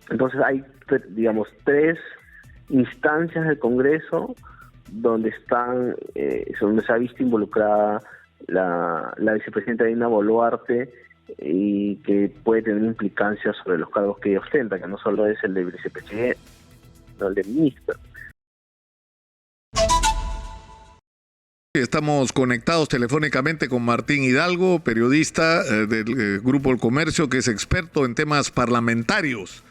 Entonces hay, digamos, tres instancias del Congreso donde donde se ha visto involucrada la vicepresidenta Dina Boluarte y que puede tener implicancias sobre los cargos que ella ostenta, que no solo es el de vicepresidente, sino el de ministro. Estamos conectados telefónicamente con Martín Hidalgo, periodista del Grupo El Comercio, que es experto en temas parlamentarios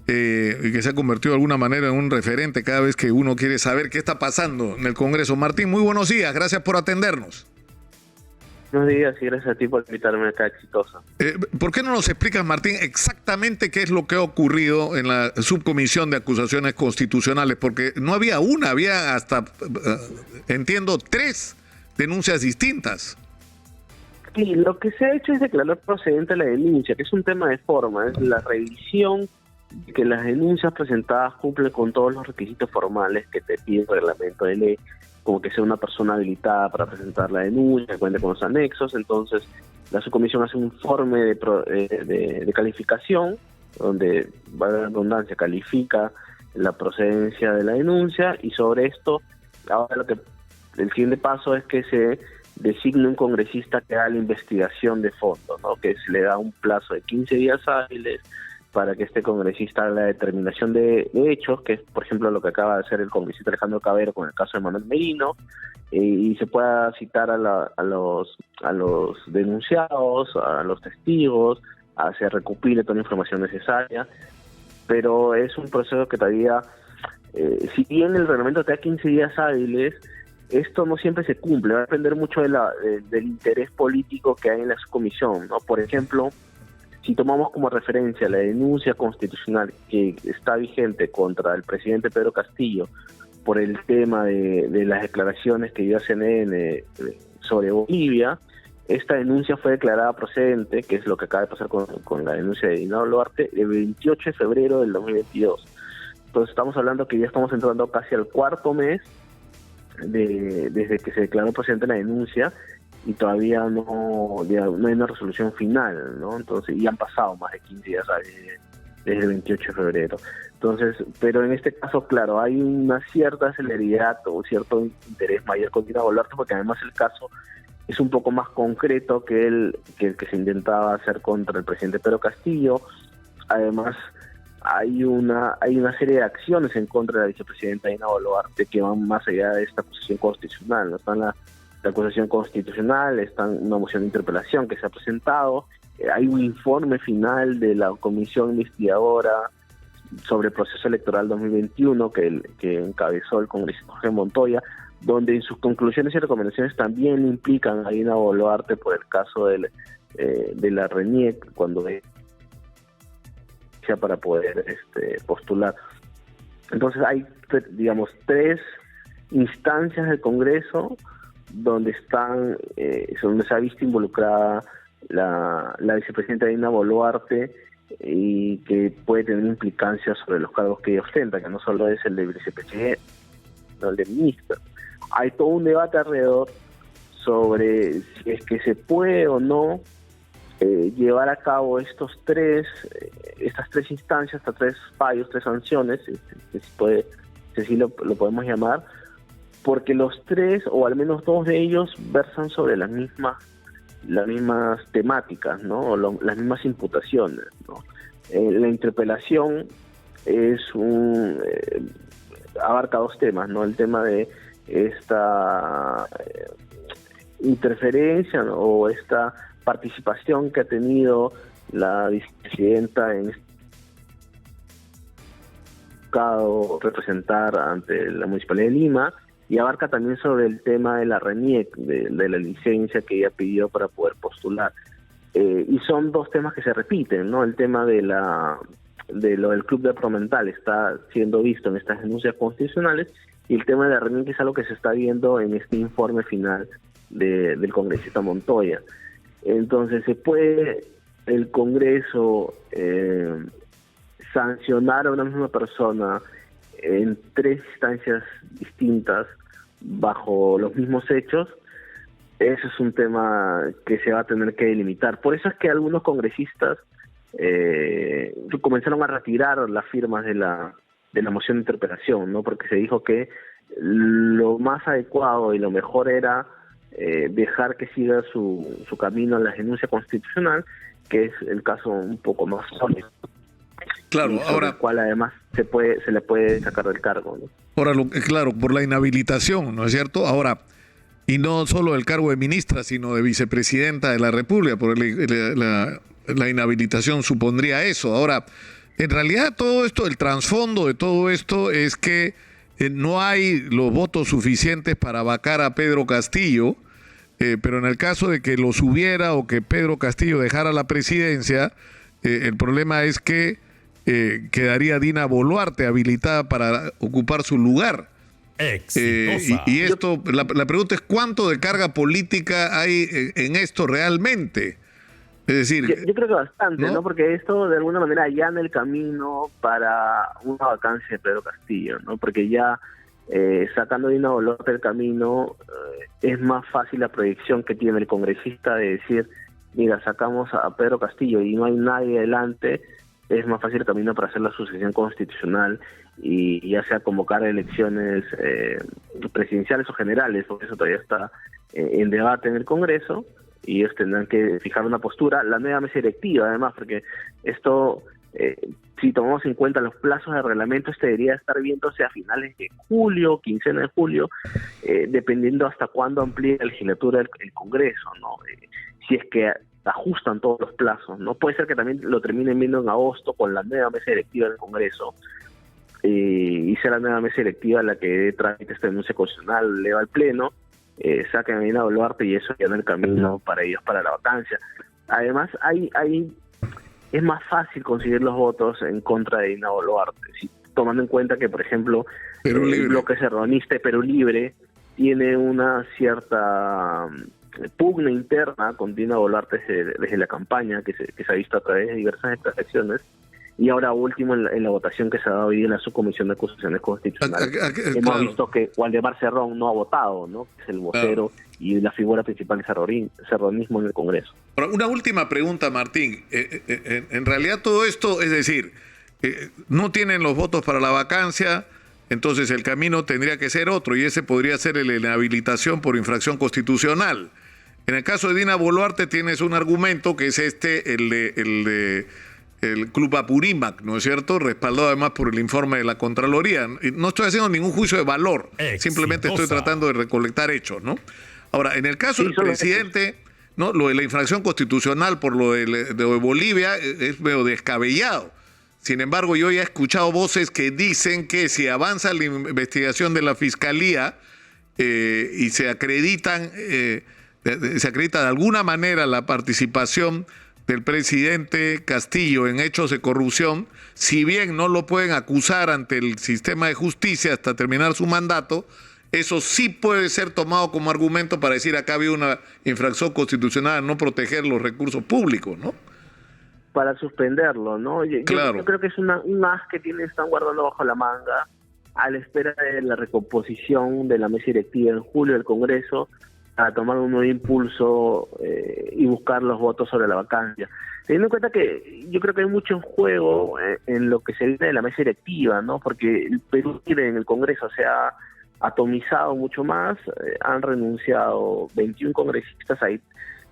y que se ha convertido de alguna manera en un referente cada vez que uno quiere saber qué está pasando en el Congreso. Martín, muy buenos días, gracias por atendernos. Buenos días y gracias a ti por invitarme acá, Exitosa. ¿Por qué no nos explicas, Martín, exactamente qué es lo que ha ocurrido en la subcomisión de acusaciones constitucionales? Porque no había una, había hasta, entiendo, 3 denuncias distintas. Sí, lo que se ha hecho es declarar procedente la denuncia, que es un tema de forma, es la revisión de que las denuncias presentadas cumplen con todos los requisitos formales que te pide el reglamento de ley, como que sea una persona habilitada para presentar la denuncia, que cuente con los anexos. Entonces la subcomisión hace un informe de calificación, donde, valga la redundancia, califica la procedencia de la denuncia, y sobre esto, ahora el siguiente paso es que se designe un congresista que haga la investigación de fondo, ¿no? Que se le da un plazo de 15 días hábiles para que este congresista haga la determinación de hechos, que es, por ejemplo, lo que acaba de hacer el congresista Alejandro Cabero con el caso de Manuel Merino, y se pueda citar a los denunciados, a los testigos, se recopile toda la información necesaria. Pero es un proceso que todavía, si bien el reglamento te da 15 días hábiles, esto no siempre se cumple. Va a depender mucho del interés político que hay en la subcomisión, ¿no? Por ejemplo, si tomamos como referencia la denuncia constitucional que está vigente contra el presidente Pedro Castillo por el tema de las declaraciones que dio a CNN sobre Bolivia, esta denuncia fue declarada procedente, que es lo que acaba de pasar con la denuncia de Dina Boluarte, el 28 de febrero del 2022. Entonces estamos hablando que ya estamos entrando casi al cuarto mes desde que se declaró procedente la denuncia, y todavía no hay una resolución final, ¿no? Entonces, y han pasado más de 15 días desde el 28 de febrero. Entonces, pero en este caso, claro, hay una cierta celeridad o cierto interés mayor con Dina Boluarte, porque además el caso es un poco más concreto que el que se intentaba hacer contra el presidente Pedro Castillo. Además, hay una serie de acciones en contra de la vicepresidenta Dina Boluarte que van más allá de esta acusación constitucional, ¿no? Están la acusación constitucional, está una moción de interpelación que se ha presentado, hay un informe final de la comisión investigadora sobre el proceso electoral 2021 que encabezó el congresista Jorge Montoya, donde en sus conclusiones y recomendaciones también implican a Dina Boluarte por el caso de la RENIEC, cuando para poder postular. Entonces hay, digamos, 3 instancias del Congreso donde donde se ha visto involucrada la vicepresidenta Dina Boluarte y que puede tener implicancias sobre los cargos que ella ostenta, que no solo es el de vicepresidente, sino el de ministro. Hay todo un debate alrededor sobre si es que se puede o no llevar a cabo estas 3 instancias, estas 3 fallos, 3 sanciones, si así lo podemos llamar, porque los 3, o al menos 2 de ellos, versan sobre las mismas temáticas, ¿no? O las mismas imputaciones, ¿no? La interpelación abarca 2 temas, ¿no? El tema de esta interferencia, ¿no? O esta participación que ha tenido la vicepresidenta en representar ante la Municipalidad de Lima, y abarca también sobre el tema de la RENIEC, de la licencia que ella pidió para poder postular. Y son 2 temas que se repiten, ¿no? El tema de lo del Club de Promental está siendo visto en estas denuncias constitucionales, y el tema de la RENIEC es algo que se está viendo en este informe final del congresista Montoya. Entonces, ¿se puede el Congreso sancionar a una misma persona en 3 instancias distintas bajo los mismos hechos? Ese es un tema que se va a tener que delimitar. Por eso es que algunos congresistas comenzaron a retirar las firmas de la moción de interpelación, ¿no? Porque se dijo que lo más adecuado y lo mejor era dejar que siga su camino en la denuncia constitucional, que es el caso un poco más sólido. Claro, ahora, el cual además se le puede sacar del cargo, ¿no? Ahora, claro, por la inhabilitación, ¿no es cierto? Ahora, y no solo el cargo de ministra, sino de vicepresidenta de la República, porque la inhabilitación supondría eso. Ahora, en realidad todo esto, el trasfondo de todo esto es que no hay los votos suficientes para vacar a Pedro Castillo, pero en el caso de que los hubiera o que Pedro Castillo dejara la presidencia, el problema es que quedaría Dina Boluarte habilitada para ocupar su lugar. Y esto, la pregunta es ¿cuánto de carga política hay en esto realmente? Es decir, yo creo que bastante, ¿no? Porque esto de alguna manera allana el camino para una vacancia de Pedro Castillo, ¿no? Porque ya sacando a Dina Boluarte del camino es más fácil la proyección que tiene el congresista de decir, mira, sacamos a Pedro Castillo y no hay nadie adelante. Es más fácil el camino para hacer la sucesión constitucional y ya sea convocar elecciones presidenciales o generales, porque eso todavía está en debate en el Congreso, y ellos tendrán que fijar una postura, la nueva mesa directiva además, porque esto, si tomamos en cuenta los plazos de reglamento, este debería estar viéndose a finales de julio, quincena de julio, dependiendo hasta cuándo amplíe la legislatura el Congreso, ¿no? Si es que ajustan todos los plazos, ¿no? Puede ser que también lo terminen viendo en agosto con la nueva mesa directiva del Congreso, y sea la nueva mesa directiva la que dé trámite esta denuncia constitucional, leva al Pleno, saquen a Dina Boluarte y eso ya en el camino para ellos para la vacancia. Además, es más fácil conseguir los votos en contra de Dina Boluarte, tomando en cuenta que, por ejemplo, el bloque serronista y Perú Libre tiene una cierta pugna interna con Dina Boluarte desde la campaña que se ha visto a través de diversas declaraciones, y ahora último en la votación que se ha dado hoy en la subcomisión de acusaciones constitucionales hemos visto que Waldemar Cerrón no ha votado, ¿no? Es el vocero y la figura principal del serronismo en el Congreso. Ahora, una última pregunta, Martín. En realidad todo esto, es decir, no tienen los votos para la vacancia, entonces el camino tendría que ser otro, y ese podría ser el de inhabilitación por infracción constitucional. En el caso de Dina Boluarte tienes un argumento que es el Club Apurímac, ¿no es cierto? Respaldado además por el informe de la Contraloría. No estoy haciendo ningún juicio de valor, simplemente estoy tratando de recolectar hechos, ¿no? Ahora, en el caso del presidente, ¿no? Lo de la infracción constitucional por lo de Bolivia es medio descabellado. Sin embargo, yo ya he escuchado voces que dicen que si avanza la investigación de la Fiscalía y se acredita de alguna manera la participación del presidente Castillo en hechos de corrupción, si bien no lo pueden acusar ante el sistema de justicia hasta terminar su mandato, eso sí puede ser tomado como argumento para decir acá había una infracción constitucional a no proteger los recursos públicos, ¿no? Para suspenderlo, ¿no? Claro. Yo creo que es un as que están guardando bajo la manga a la espera de la recomposición de la mesa directiva en julio del Congreso, a tomar un nuevo impulso y buscar los votos sobre la vacancia. Teniendo en cuenta que yo creo que hay mucho en juego en lo que se viene de la mesa directiva, ¿no? Porque el Perú en el Congreso se ha atomizado mucho más, han renunciado 21 congresistas, hay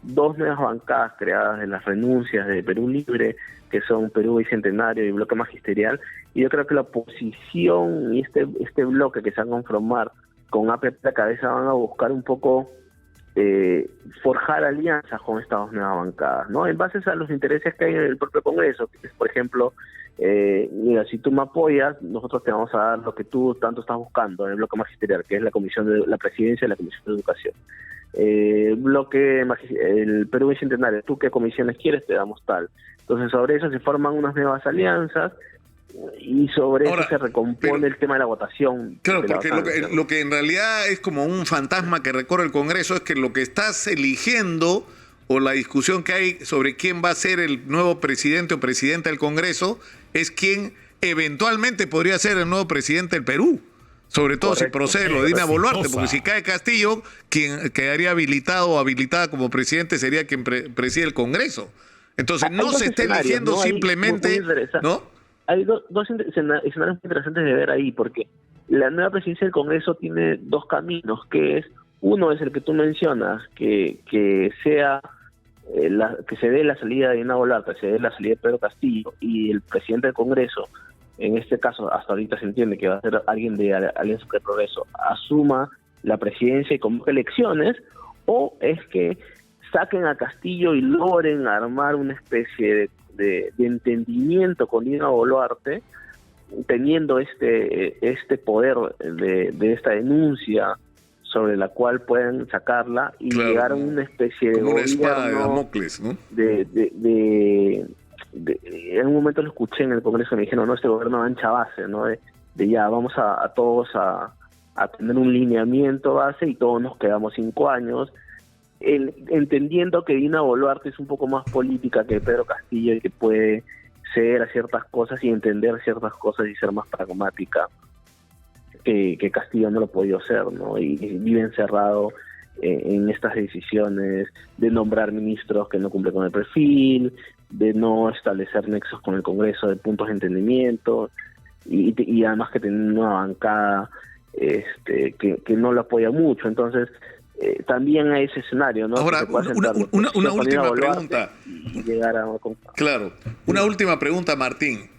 2 nuevas bancadas creadas de las renuncias de Perú Libre, que son Perú Bicentenario y Bloque Magisterial, y yo creo que la oposición y este bloque que se va a conformar con APP a la cabeza van a buscar un poco forjar alianzas con estas 2 nuevas bancadas, ¿no? En base a los intereses que hay en el propio Congreso, que es, por ejemplo, mira, si tú me apoyas, nosotros te vamos a dar lo que tú tanto estás buscando en el bloque magisterial, que es la comisión de la presidencia y la comisión de educación. El Perú Bicentenario, tú qué comisiones quieres, te damos tal. Entonces sobre eso se forman unas nuevas alianzas y sobre eso se recompone el tema de la votación. Claro, porque lo que en realidad es como un fantasma que recorre el Congreso es que lo que estás eligiendo o la discusión que hay sobre quién va a ser el nuevo presidente o presidenta del Congreso es quién eventualmente podría ser el nuevo presidente del Perú. Sobre todo si procede lo de Dina Boluarte, porque si cae Castillo, quien quedaría habilitado o habilitada como presidente sería quien preside el Congreso. Entonces Hay no dos se está escenarios, eligiendo ¿no? Hay simplemente, interesante. ¿no? Hay dos escenarios muy interesantes de ver ahí, porque la nueva presidencia del Congreso tiene dos caminos, que es, uno es el que tú mencionas, que sea que se dé la salida de Dina Boluarte, se dé la salida de Pedro Castillo, y el presidente del Congreso, en este caso hasta ahorita se entiende que va a ser alguien de Alianza para el Progreso, asuma la presidencia y convoque elecciones, o es que saquen a Castillo y logren armar una especie de entendimiento con Dina Boluarte, teniendo este poder de esta denuncia sobre la cual pueden sacarla y Claro, llegar a una especie de como una gobierno espada de Damocles, ¿no? En un momento lo escuché en el Congreso y me dijeron, no, este gobierno de ancha base, ¿no? De ya vamos a todos a tener un lineamiento base y todos nos quedamos 5 años, entendiendo que Dina Boluarte es un poco más política que Pedro Castillo y que puede ceder a ciertas cosas y entender ciertas cosas y ser más pragmática que Castillo no lo ha podido ser, ¿no? Y vive encerrado en estas decisiones de nombrar ministros que no cumplen con el perfil, de no establecer nexos con el Congreso de puntos de entendimiento, y además que tiene una bancada que no lo apoya mucho. Entonces, también hay ese escenario, ¿no? Ahora, una última pregunta. Y llegar a... Claro, una última pregunta, Martín.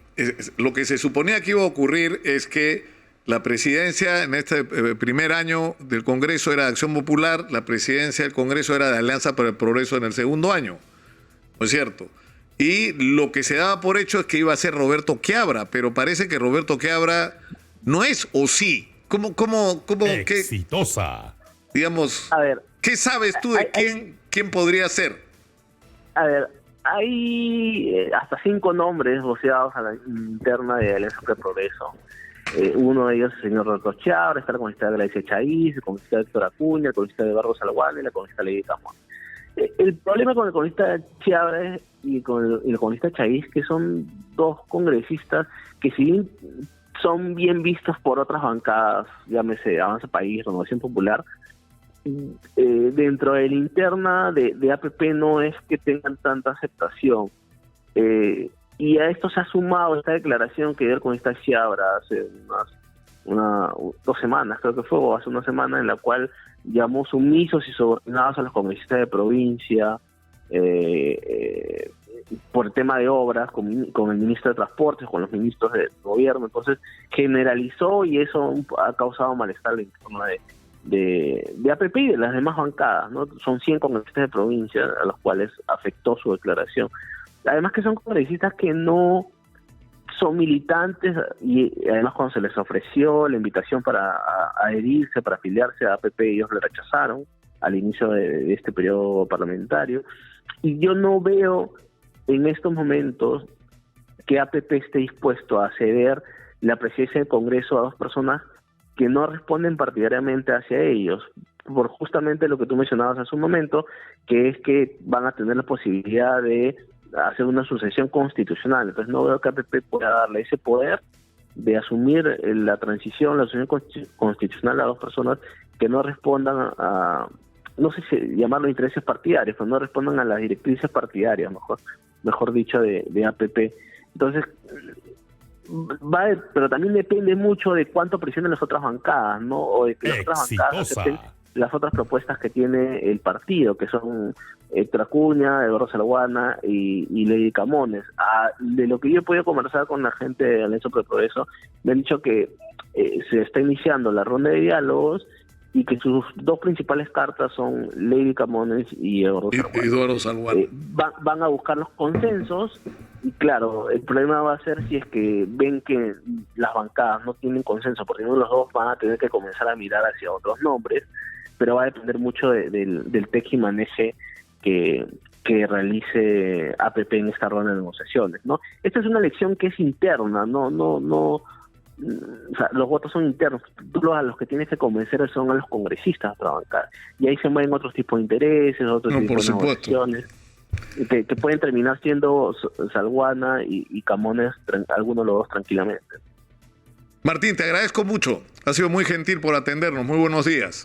Lo que se suponía que iba a ocurrir es que la presidencia en este primer año del Congreso era de Acción Popular, la presidencia del Congreso era de Alianza para el Progreso en el segundo año, ¿no es cierto? Y lo que se daba por hecho es que iba a ser Roberto Quiabra, pero parece que Roberto Quiabra no es, ¿o sí? ¿Cómo exitosa? Digamos, a ver, ¿qué sabes tú de quién podría ser? A ver, hay hasta 5 nombres voceados a la interna de Alianza para el Progreso. Uno de ellos es el señor Roberto Quiabra, está la congresista Gladys Chaiz, el congresista Héctor Acuña, el congresista de Barros Salguán y la congresista Lady Camón. El problema con el congresista Quiabra y con el congresista Chaiz, que son dos congresistas que si bien son bien vistos por otras bancadas, llámese Avanza País, Renovación Popular, dentro de la interna de APP no es que tengan tanta aceptación. Y a esto se ha sumado esta declaración que dio el congresista Quiabra hace unas 2 semanas, creo que fue, o hace una semana, en la cual llamó sumisos y subordinados a los congresistas de provincia por el tema de obras, con el ministro de Transportes, con los ministros de gobierno. Entonces generalizó y eso ha causado malestar en torno de APP y de las demás bancadas, ¿no? Son 100 congresistas de provincia a los cuales afectó su declaración. Además que son congresistas que no son militantes, y además cuando se les ofreció la invitación para adherirse, para afiliarse a APP, ellos le rechazaron al inicio de este periodo parlamentario. Y yo no veo en estos momentos que APP esté dispuesto a ceder la presidencia del Congreso a 2 personas que no responden partidariamente hacia ellos, por justamente lo que tú mencionabas hace un momento, que es que van a tener la posibilidad de hacer una sucesión constitucional. Entonces no veo que APP pueda darle ese poder de asumir la transición, la sucesión constitucional a 2 personas que no respondan a, no sé si llamarlo intereses partidarios, pero no respondan a las directrices partidarias, mejor dicho, de APP. Entonces, pero también depende mucho de cuánto presionen las otras bancadas, ¿no? O de que las otras bancadas acepten las otras propuestas que tiene el partido, que son Héctor Acuña, Eduardo Salguana y Lady Camones. De lo que yo he podido conversar con la gente de Alianza para el Progreso, me han dicho que se está iniciando la ronda de diálogos y que sus 2 principales cartas son Lady Camones y Eduardo Salguana. Van a buscar los consensos y claro, el problema va a ser si es que ven que las bancadas no tienen consenso, porque uno de los 2 van a tener que comenzar a mirar hacia otros nombres, pero va a depender mucho del tejimaneje que realice APP en esta ronda de negociaciones, ¿no? Esta es una elección que es interna, no, o sea, los votos son internos. Tú a los que tienes que convencer son a los congresistas de la bancada, y ahí se mueven otros tipos de intereses, otros tipos de negociaciones que pueden terminar siendo Salguana y Camones, algunos de los 2 tranquilamente. Martín, te agradezco mucho. Has sido muy gentil por atendernos. Muy buenos días.